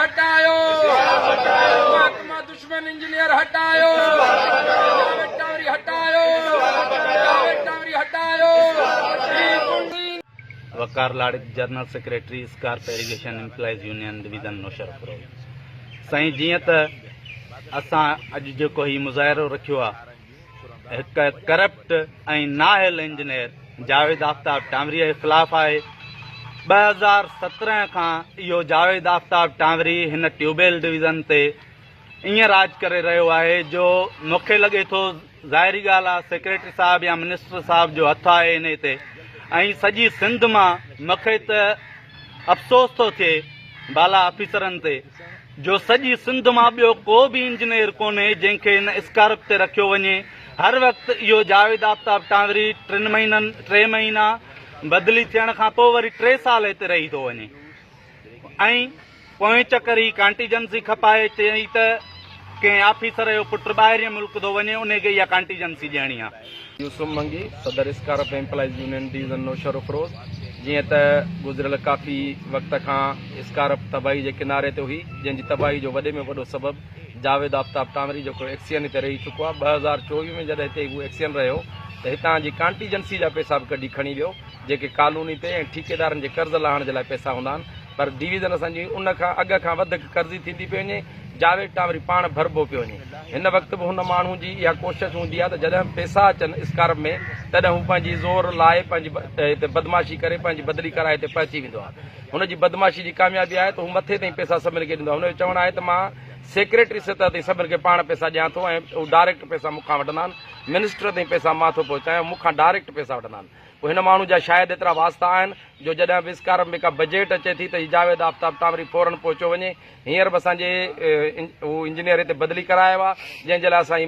हटायो, महकमा दुश्मन इंजीनियर हटायो, जावेद टावरी हटायो, जावेद टावरी हटायो। वकार लाड़ित general secretary SCARP irrigation employees union division Nowshahr road. Sain जीअं त असां अॼु जेको ही मुज़ाहिरो रखियो आहे हिकु करप्ट ऐं नाअहल इंजीनियर जावेद आफ्ताब टांवरीअ जे ख़िलाफ़ु आहे। 2017 खां इहो जावेद आफ्ताब टांवरी हिन ट्यूबवेल डिवीज़न ते ईअं राज करे रहियो आहे जो मूंखे लॻे थो ज़ाहिरी ॻाल्हि आहे सेक्रेटरी साहिबु या मिनिस्टर साहिब जो हथु आहे इन ते। ऐं सॼी सिंध मां मूंखे त अफ़सोस थो थिए बाला ऑफिसरनि ते जो सॼी सिंध मां ॿियो को बि इंजीनियर कोन्हे जंहिंखे हिन स्कार्प ते रखियो वञे। हर वक़्तु इहो जावेद आफ्ताब टांवरी 3 महीना बदिली थियण खां पोइ वरी 3 साल हिते रही थो वञे ऐं पोएं चकर ई कॉन्टीजेंसी खपाए चई त कंहिं ऑफिसर जो पुटु ॿाहिरि मुल्क थो वञे उनखे इहा कॉन्टीजेंसी ॾियणी आहे। यूसुफ मंगी सदर scarp employees union division Nowshahr road. जीअं त गुज़िरियल काफ़ी वक़्त खां स्कार्प तबाही जे किनारे ते हुई जंहिंजी तबाही जो वॾे में वॾो सबबु जावेद आफ्ताब टांवरी जेको एक्सियन हिते रही चुको आहे। 2024 में जॾहिं हिते उहो एक्सियन रहियो त हितां जी कॉन्टीजेंसी जा पैसा बि कढी खणी वियो जेके कानूनी ते ऐं ठेकेदारनि जे कर्ज़ लाहण जे लाइ पैसा हूंदा आहिनि। पर डिवीज़न असांजी उन खां अॻ खां वधीक कर्ज़ी थींदी पई वञे। जावेद टांवरी पाण भरबो पियो वञे। हिन वक़्तु बि हुन माण्हू जी इहा कोशिशि हूंदी आहे त जॾहिं पैसा अचनि स्कार्प में तॾहिं हू पंहिंजी ज़ोर लाइ पंहिंजी हिते बदमाशी करे पंहिंजी बदली कराए हिते पहुची वेंदो आहे। हुनजी बदमाशी जी कामयाबी आहे त हू मथे ताईं पैसा सभिनी खे ॾींदो आहे। हुनजो चवणु आहे त मां सेक्रेटरी सतह ते सभिनी खे पाण पैसा ॾियां थो ऐं हू डायरेक्ट पैसा मूंखां वठंदा आहिनि। मिनिस्टर ताईं पैसा मां थो पहुचायां मूंखां डायरेक्ट पैसा वठंदा आहिनि। पोइ हिन माण्हू जा शायदि एतिरा वास्ता आहिनि जो जॾहिं बि स्कार्प में का बजट अचे थी त जावेद आफ्ताब टांवरी फौरन पहुचो वञे। हींअर बि असांजे हू इंजीनियर हिते बदिली करायो आहे जंहिंजे लाइ असां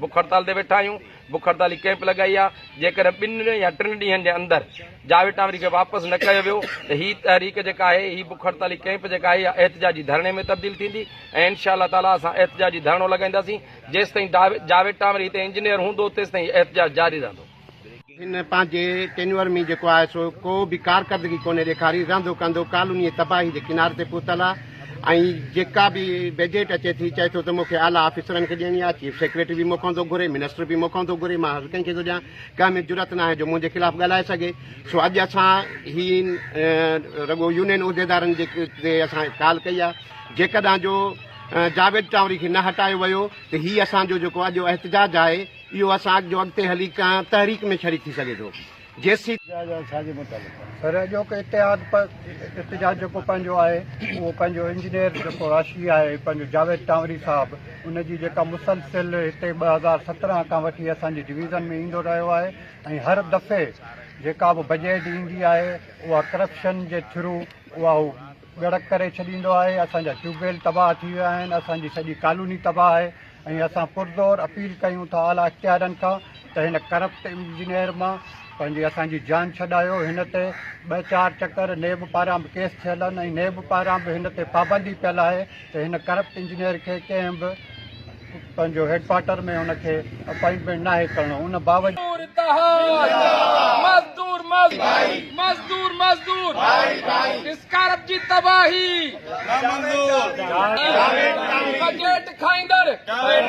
बुख हड़ताल ते वेठा आहियूं। बुख हड़ताली कैंप लॻाई आहे। जेकॾहिं 2 या 3 ॾींहंनि जे अंदरि जावेद टांवरी खे वापसि न कयो वियो त हीअ तहरीक जेका आहे हीअ बुख हड़ताली कैंप जेका आहे इहा एहतिजाजी धरणे में तब्दील थींदी ऐं इनशा अल्लाह ताला असां एहतिजाजी धरणो लॻाईंदासीं। जेसिताईं जावेद टांवरी हिते इंजीनियर हूंदो तेसिताईं एहतिजाज जारी रहंदो। हिन पंहिंजे टेन्यूअर में जेको आहे सो को बि कारकर्दगी कोन्हे ॾेखारी। रहंदो कंदो कानूनी तबाही जे किनारे ते पहुतल आहे ऐं जेका बि बजट अचे थी चए थो त मूंखे आला ऑफिसरनि खे ॾियणी आहे। चीफ सेक्रेटरी बि मूंखां थो घुरे मिनिस्टर बि मूंखां थो घुरे। मां हर कंहिंखे थो ॾियां। कंहिं में ज़रूरत न आहे जो मुंहिंजे ख़िलाफ़ु ॻाल्हाए सघे। सो अॼु असां ही रगो यूनियन उहिदेदारनि जे ते असां कॉल कई आहे। जेकॾहिं जो जावेद टांवरी खे न हटायो वियो त हीअ असांजो जेको अॼु एहतिजाज आहे इहो असां जो अॻिते हली का तहरीक में शरीक थी सघे थो। जेसी सर अॼोको इतिहाद जेको पंहिंजो आहे उहो पंहिंजो इंजीनियर जेको राशि आहे पंहिंजो जावेद टांवरी साहिबु उनजी जेका मुसलसिल हिते 2017 खां वठी असांजी डिवीज़न में ईंदो रहियो आहे ऐं हर दफ़े जेका बि बजट ईंदी आहे उहा करप्शन जे थ्रू उहा गड़क करे छॾींदो आहे। असांजा ट्यूबवेल तबाह थी विया आहिनि। असांजी सॼी कॉलोनी तबाह आहे ऐं असां पुरज़ोर अपील कयूं था आला इख्तियारनि खां त हिन करप्ट इंजीनियर मां पंहिंजी असांजी जान छॾायो। हिन ते 2-4 चकर नेब पारां बि केस थियल आहिनि ऐं नेब पारां बि हिन ते पाबंदी पियल आहे त हिन करप्ट इंजीनियर खे कंहिं बि पंहिंजो हेडक्वार्टर में हुनखे अपॉइंटमेंट नाहे करणो। उन बावजूदि मज़दूर स्कार्प जी तबाही बजट खाईंदड़